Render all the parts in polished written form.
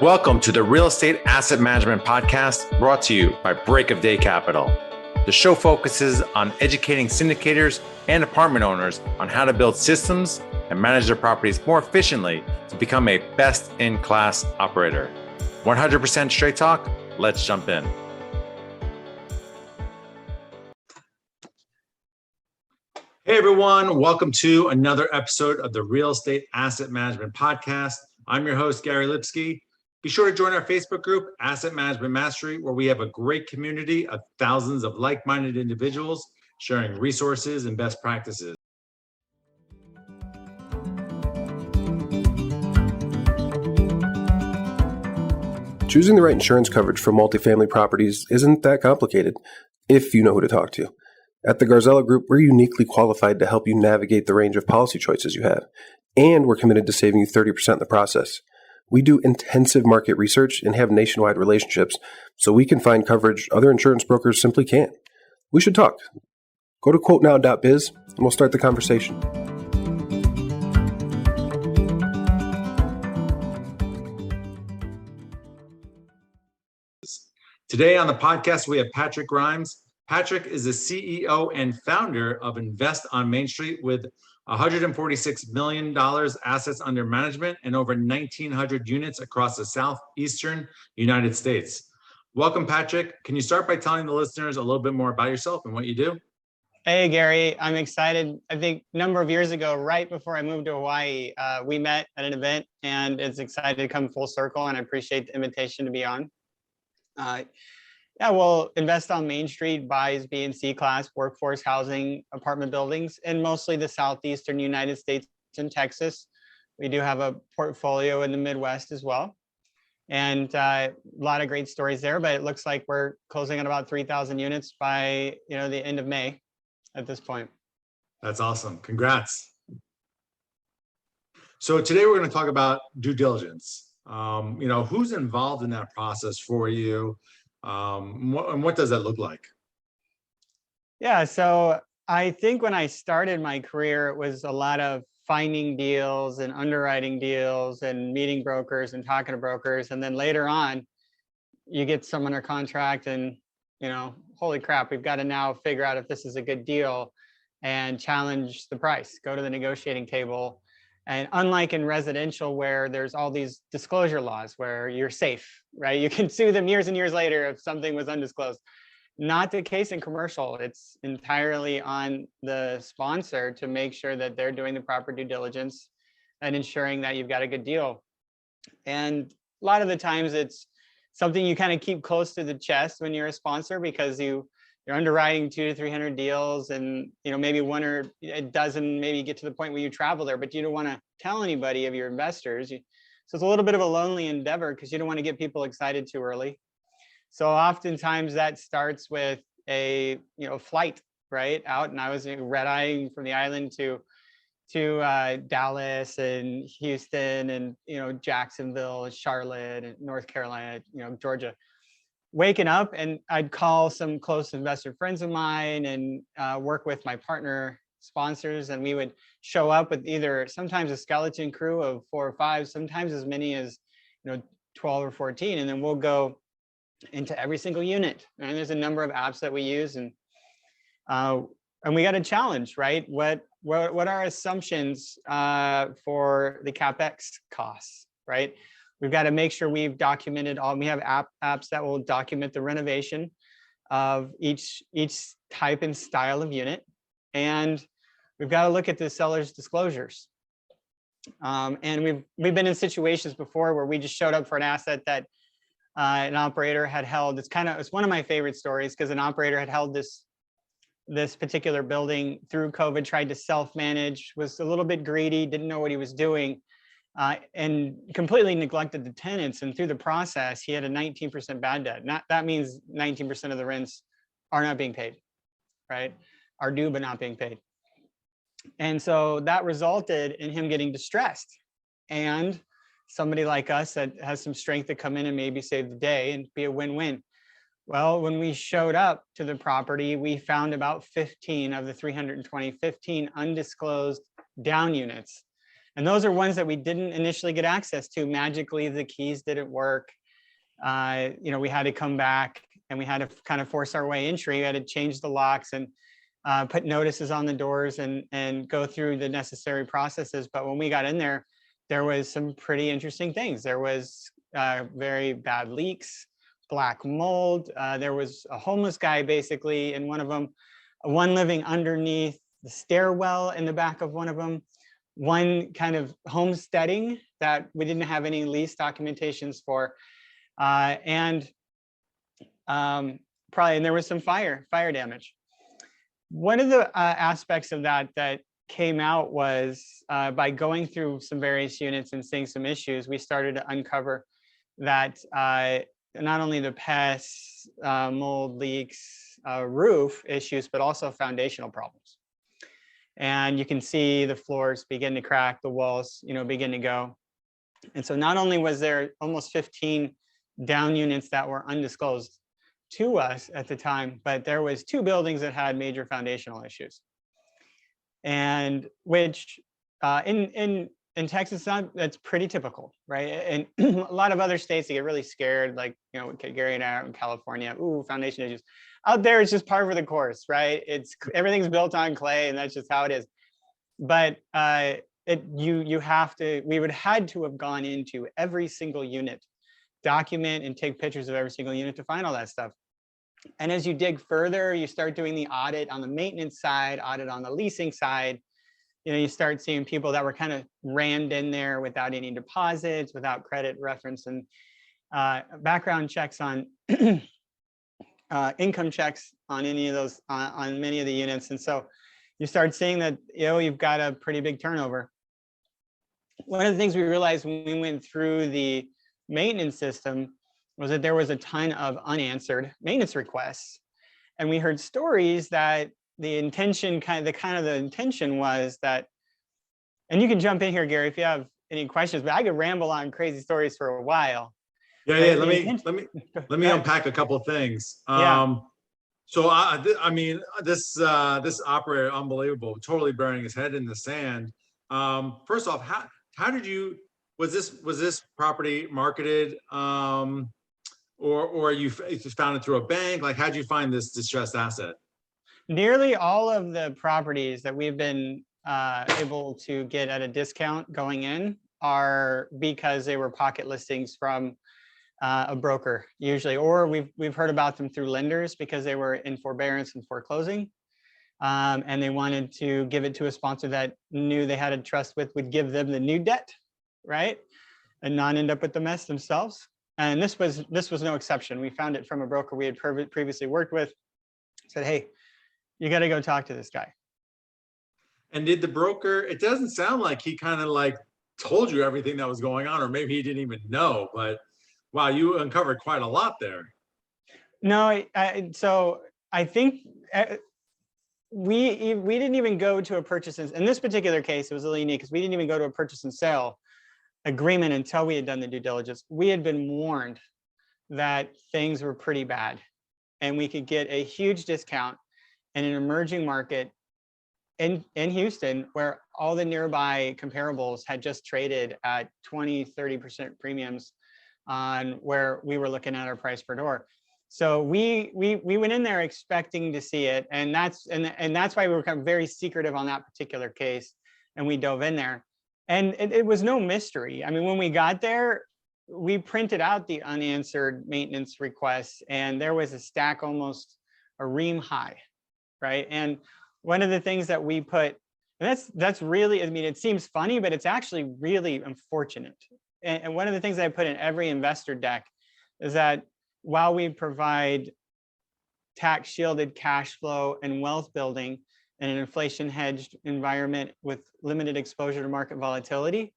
Welcome to the Real Estate Asset Management Podcast, brought to you by Break of Day Capital. The show focuses on educating syndicators and apartment owners on how to build systems and manage their properties more efficiently to become a best-in-class operator. 100% straight talk. Let's jump in. Hey everyone, welcome to another episode of the Real Estate Asset Management Podcast. I'm your host, Garylipsky. Be sure to join our Facebook group, Asset Management Mastery, where we have a great community of thousands of like-minded individuals sharing resources and best practices. Choosing the right insurance coverage for multifamily properties isn't that complicated if you know who to talk to. At the Garzella Group, we're uniquely qualified to help you navigate the range of policy choices you have, and we're committed to saving you 30% in the process. We do intensive market research and have nationwide relationships, so we can find coverage other insurance brokers simply can't. We should talk. Go to quotenow.biz and we'll start the conversation. Today on the podcast, we have Patrick Grimes. Patrick is the CEO and founder of Invest on MainStreet with $146 million assets under management and over 1,900 units across the southeastern United States. Welcome, Patrick. Can you start by telling the listeners a little bit more about yourself and what you do? Hey, Gary. I'm excited. I think a number of years ago, right before I moved to Hawaii, we met at an event, and it's excited to come full circle, and I appreciate the invitation to be on. Invest on MainStreet buys B and C class workforce housing apartment buildings in mostly the southeastern United States and Texas. We do have a portfolio in the Midwest as well. And a lot of great stories there, but it looks like we're closing on about 3,000 units by the end of May at this point. That's awesome. Congrats. So today we're going to talk about due diligence. Who's involved in that process for you? And what does that look like? Yeah, so I think when I started my career, it was a lot of finding deals and underwriting deals and meeting brokers and talking to brokers. And then later on, you get some under contract and, holy crap, we've got to now figure out if this is a good deal and challenge the price, go to the negotiating table. And unlike in residential, where there's all these disclosure laws where you're safe, right? You can sue them years and years later if something was undisclosed. Not the case in commercial. It's entirely on the sponsor to make sure that they're doing the proper due diligence and ensuring that you've got a good deal. And a lot of the times it's something you kind of keep close to the chest when you're a sponsor, because you're underwriting 200 to 300 deals, and maybe one or a dozen maybe get to the point where you travel there, but you don't want to tell anybody of your investors. So it's a little bit of a lonely endeavor because you don't want to get people excited too early. So oftentimes that starts with a flight right out, and I was red-eyeing from the island to Dallas and Houston and Jacksonville, Charlotte, and North Carolina, Georgia. Waking up, and I'd call some close investor friends of mine and work with my partner sponsors, and we would show up with either sometimes a skeleton crew of 4 or 5, sometimes as many as 12 or 14, and then we'll go into every single unit. And there's a number of apps that we use, and we got a challenge, right? What are our assumptions for the CapEx costs, right? We've got to make sure we've documented all. We have apps that will document the renovation of each type and style of unit, and we've got to look at the seller's disclosures. And we've been in situations before where we just showed up for an asset that an operator had held. It's one of my favorite stories, because an operator had held this particular building through COVID, tried to self-manage, was a little bit greedy, didn't know what he was doing. And completely neglected the tenants. And through the process, he had a 19% bad debt. That means 19% of the rents are not being paid, right? Are due but not being paid. And so that resulted in him getting distressed. And somebody like us that has some strength to come in and maybe save the day and be a win-win. Well, when we showed up to the property, we found about 15 of the 320, 15 undisclosed down units. And those are ones that we didn't initially get access to. Magically, the keys didn't work. We had to come back and we had to kind of force our way entry. We had to change the locks and put notices on the doors and go through the necessary processes. But when we got in there, there was some pretty interesting things. There was very bad leaks, black mold. There was a homeless guy basically in one of them, one living underneath the stairwell in the back of one of them, one kind of homesteading that we didn't have any lease documentations for. And there was some fire damage. One of the aspects of that came out was by going through some various units and seeing some issues, we started to uncover that not only the pests, mold, leaks, roof issues, but also foundational problems. And you can see the floors begin to crack, the walls, begin to go. And so not only was there almost 15 down units that were undisclosed to us at the time, but there was 2 buildings that had major foundational issues. And which in Texas, that's pretty typical, right? And a lot of other states, they get really scared, like, Gary and I in California, ooh, foundation issues. Out there, it's just par for the course, right? Everything's built on clay, and that's just how it is. But we would had to have gone into every single unit, document and take pictures of every single unit to find all that stuff. And as you dig further, you start doing the audit on the maintenance side, audit on the leasing side. You start seeing people that were kind of rammed in there without any deposits, without credit reference, and background checks on income checks on any of those, on many of the units. And so you start seeing that, you've got a pretty big turnover. One of the things we realized when we went through the maintenance system was that there was a ton of unanswered maintenance requests. And we heard stories that the intention was that, and you can jump in here, Gary, if you have any questions, but I could ramble on crazy stories for a while. Yeah. Let me unpack a couple of things. So this operator, unbelievable, totally burying his head in the sand. First off, how did you, was this property marketed, or you found it through a bank? Like, how'd you find this distressed asset? Nearly all of the properties that we've been able to get at a discount going in are because they were pocket listings from a broker usually, or we've heard about them through lenders because they were in forbearance and foreclosing, and they wanted to give it to a sponsor that knew they had a trust with, would give them the new debt, right, and not end up with the mess themselves. And this was no exception. We found it from a broker we had previously worked with. Said, hey, you got to go talk to this guy. And did the broker? It doesn't sound like he kind of like told you everything that was going on, or maybe he didn't even know, but wow, you uncovered quite a lot there. No, so I think we didn't even go to a purchase. In this particular case, it was a little unique because we didn't even go to a purchase and sale agreement until we had done the due diligence. We had been warned that things were pretty bad and we could get a huge discount in an emerging market in Houston, where all the nearby comparables had just traded at 20-30% premiums on where we were looking at our price per door. So we went in there expecting to see it, and that's why we were kind of very secretive on that particular case, and we dove in there, and it was no mystery. I mean, when we got there, we printed out the unanswered maintenance requests, and there was a stack almost a ream high, right? And one of the things that we put, and that's really, I mean, it seems funny, but it's actually really unfortunate. And one of the things I put in every investor deck is that while we provide tax shielded cash flow and wealth building in an inflation hedged environment with limited exposure to market volatility,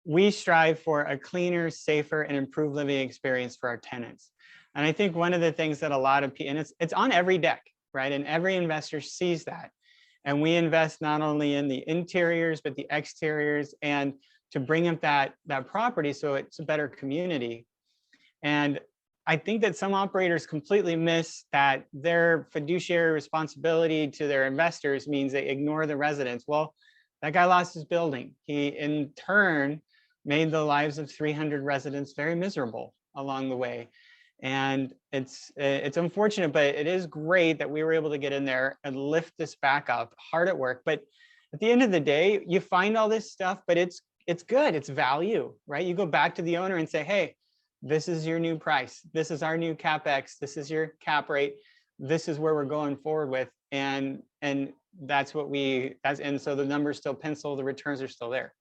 we strive for a cleaner, safer, and improved living experience for our tenants. And I think one of the things that a lot of people, and it's on every deck, right? And every investor sees that. And we invest not only in the interiors, but the exteriors, and to bring up that property so it's a better community. And I think that some operators completely miss that their fiduciary responsibility to their investors means they ignore the residents. Well, That guy lost his building. He in turn made the lives of 300 residents very miserable along the way. And it's unfortunate, but it is great that we were able to get in there and lift this back up, hard at work. But at the end of the day, you find all this stuff, but it's good. It's value, right? You go back to the owner and say, hey, this is your new price. This is our new CapEx. This is your cap rate. This is where we're going forward with. And that's what and so the numbers still pencil, the returns are still there.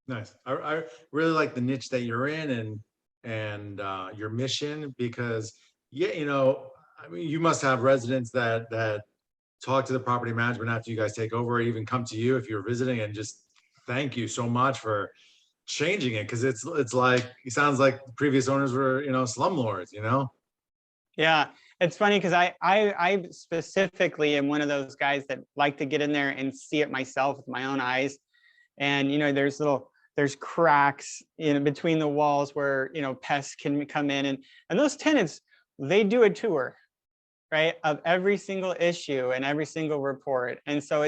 Nice. I really like the niche that you're in and your mission, because I mean, you must have residents that talk to the property management after you guys take over, or even come to you if you're visiting and just thank you so much for changing it, because it's like, it sounds like the previous owners were slumlords. Yeah, it's funny because I specifically am one of those guys that like to get in there and see it myself with my own eyes. And there's cracks between the walls where pests can come in, and those tenants, they do a tour, right, of every single issue and every single report. And so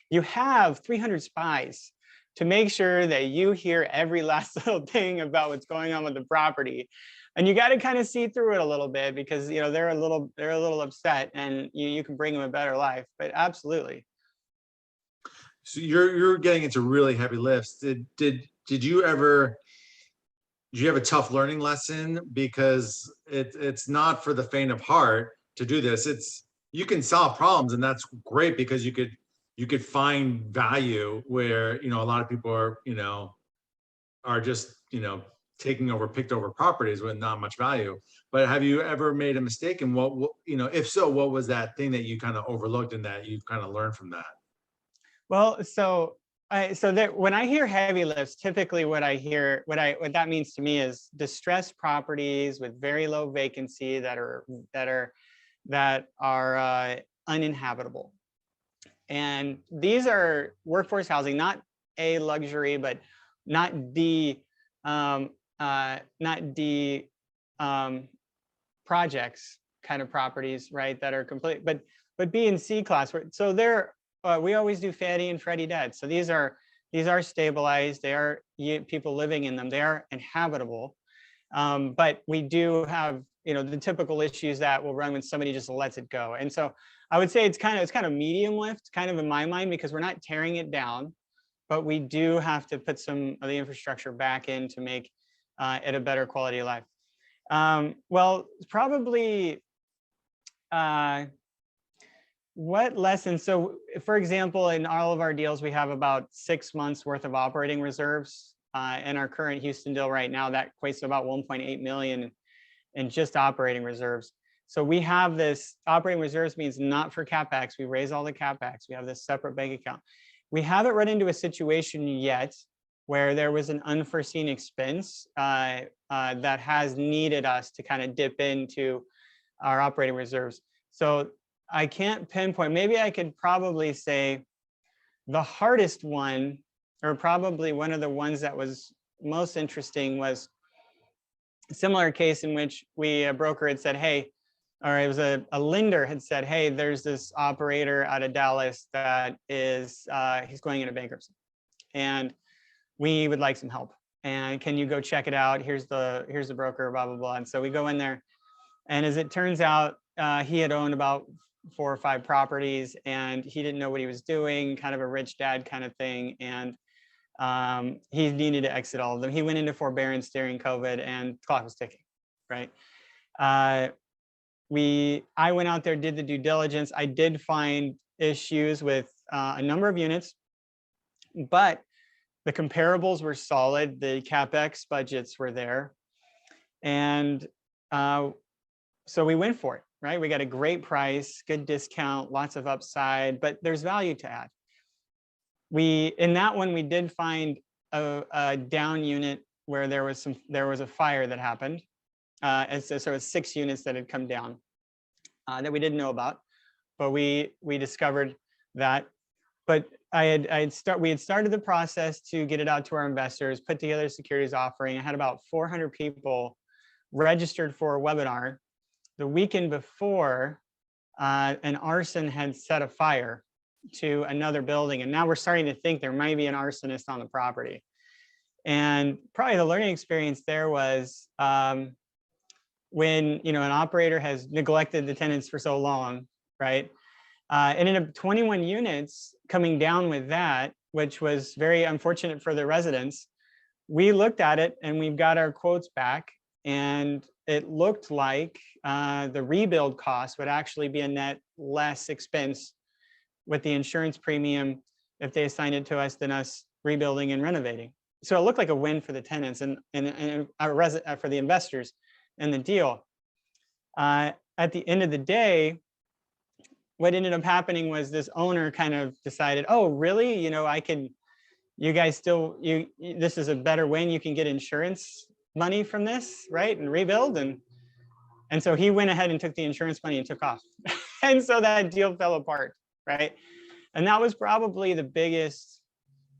you have 300 spies to make sure that you hear every last little thing about what's going on with the property. And you got to kind of see through it a little bit, because they're a little upset, and you can bring them a better life. But absolutely. So you're getting into really heavy lifts. Did you have a tough learning lesson? Because it's not for the faint of heart to do this. You can solve problems, and that's great, because you could find value where a lot of people are just taking over picked over properties with not much value. But have you ever made a mistake? And what if so, what was that thing that you kind of overlooked and that you kind of learned from that? Well, when I hear heavy lifts, typically what that means to me is distressed properties with very low vacancy that are uninhabitable. And these are workforce housing, not a luxury, but not projects kind of properties, right? That are complete, but B and C class. So we always do Fannie and Freddie debt. So these are stabilized. They are people living in them. They are inhabitable. But we do have the typical issues that will run when somebody just lets it go. And so I would say it's kind of medium lift, kind of in my mind, because we're not tearing it down, but we do have to put some of the infrastructure back in to make it a better quality of life. Well, probably what lessons? So, for example, in all of our deals, we have about 6 months worth of operating reserves. In our current Houston deal right now, that equates to about 1.8 million in just operating reserves. So we have this operating reserves, means not for CapEx. We raise all the CapEx. We have this separate bank account. We haven't run into a situation yet where there was an unforeseen expense that has needed us to kind of dip into our operating reserves. So I can't pinpoint. Maybe I could probably say the hardest one, or probably one of the ones that was most interesting, was a similar case in which a broker had said, hey, or it was a lender had said, hey, there's this operator out of Dallas that is, he's going into bankruptcy, and we would like some help. And can you go check it out? Here's the broker, blah, blah, blah. And so we go in there, and as it turns out, he had owned about 4 or 5 properties, and he didn't know what he was doing, kind of a rich dad kind of thing. And he needed to exit all of them. He went into forbearance during COVID, and the clock was ticking, right? I went out there, did the due diligence. I did find issues with a number of units, but the comparables were solid. The CapEx budgets were there. And so we went for it, right? We got a great price, good discount, lots of upside, but there's value to add. In that one, we did find a down unit where there was a fire that happened. And so it was 6 units that had come down that we didn't know about, but we discovered that. But we had started the process to get it out to our investors, put together a securities offering. I had about 400 people registered for a webinar. The weekend before, an arson had set a fire to another building. And now we're starting to think there might be an arsonist on the property. And probably the learning experience there was when, an operator has neglected the tenants for so long, right? It ended up 21 units coming down with that, which was very unfortunate for the residents. We looked at it and we've got our quotes back, and it looked like the rebuild cost would actually be a net less expense with the insurance premium if they assigned it to us than us rebuilding and renovating. So it looked like a win for the tenants and for the investors in the deal. At the end of the day, what ended up happening was this owner kind of decided, oh, really? You guys still, this is a better win. You can get insurance money from this, right? And rebuild. And so he went ahead and took the insurance money and took off. And so that deal fell apart, right? And that was probably the biggest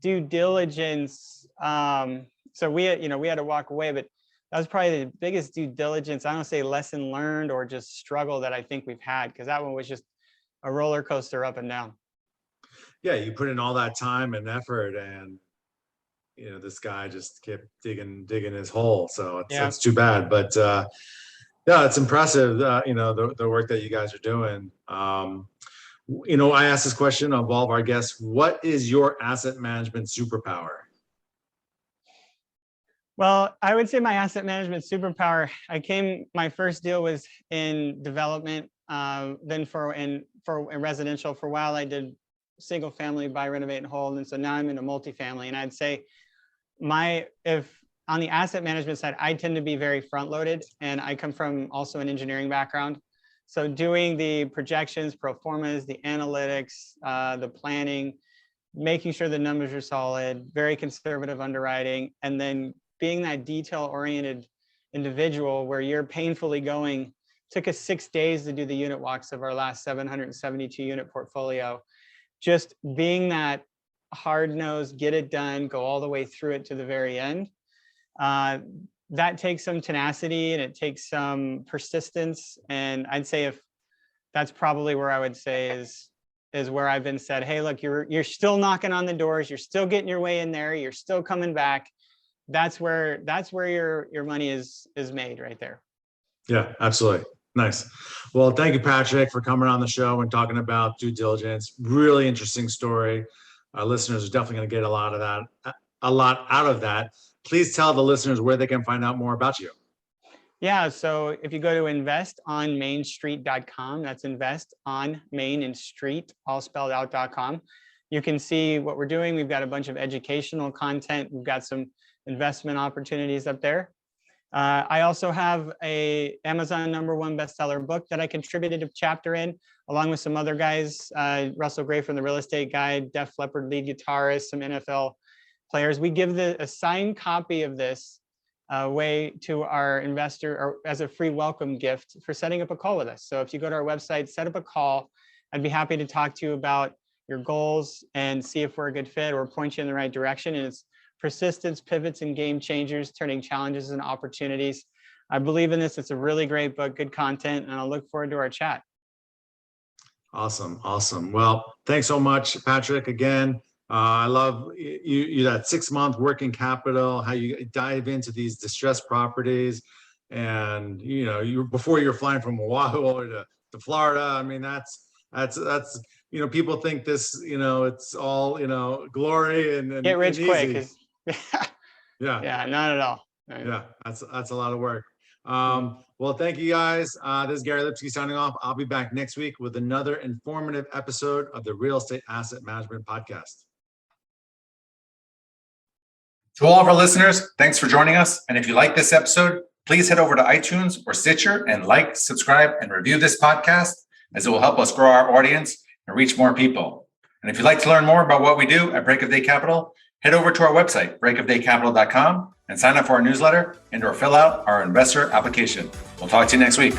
due diligence. So we had to walk away, but that was probably the biggest due diligence. I don't say lesson learned or just struggle that I think we've had, because that one was just a roller coaster up and down. Yeah, you put in all that time and effort, and this guy just kept digging his hole. So it's too bad. But yeah, it's impressive. The work that you guys are doing. I asked this question of all of our guests: what is your asset management superpower? Well, I would say my asset management superpower. My first deal was in development. Then for residential, for a while I did single family, buy, renovate, and hold. And so now I'm into multifamily. And I'd say if on the asset management side, I tend to be very front loaded, and I come from also an engineering background. So doing the projections, pro formas, the analytics, the planning, making sure the numbers are solid, very conservative underwriting, and then being that detail-oriented individual where you're painfully going. Took us 6 days to do the unit walks of our last 772 unit portfolio. Just being that hard-nosed, get it done, go all the way through it to the very end. That takes some tenacity and it takes some persistence. And I'd say if that's probably where I would say is where I've been said, hey, look, you're still knocking on the doors, you're still getting your way in there, you're still coming back. That's where your money is made right there. Yeah, absolutely. Nice. Well, thank you, Patrick, for coming on the show and talking about due diligence. Really interesting story. Our listeners are definitely going to get a lot out of that. Please tell the listeners where they can find out more about you. Yeah, so if you go to investonmainstreet.com, that's invest on main and street, all spelled out.com, you can see what we're doing. We've got a bunch of educational content. We've got some investment opportunities up there. I also have a Amazon #1 bestseller book that I contributed a chapter in, along with some other guys, Russell Gray from the Real Estate Guide, Def Leppard lead guitarist, some NFL players. We give a signed copy of this way to our investor or as a free welcome gift for setting up a call with us. So if you go to our website, set up a call, I'd be happy to talk to you about your goals and see if we're a good fit or point you in the right direction. And it's persistence, pivots, and game changers, turning challenges into opportunities. I believe in this. It's a really great book, good content, and I'll look forward to our chat. Awesome. Well, thanks so much, Patrick. Again, I love you that 6-month working capital, how you dive into these distressed properties, and before you're flying from Oahu to Florida. I mean, that's people think this, it's all glory and get rich quick. Yeah, not at all. Right. Yeah, that's a lot of work. Well, thank you guys. This is Garylipsky signing off. I'll be back next week with another informative episode of the Real Estate Asset Management Podcast. To all of our listeners, thanks for joining us. And if you like this episode, please head over to iTunes or Stitcher and like, subscribe, and review this podcast, as it will help us grow our audience and reach more people. And if you'd like to learn more about what we do at Break of Day Capital, head over to our website, breakofdaycapital.com, and sign up for our newsletter and or fill out our investor application. We'll talk to you next week.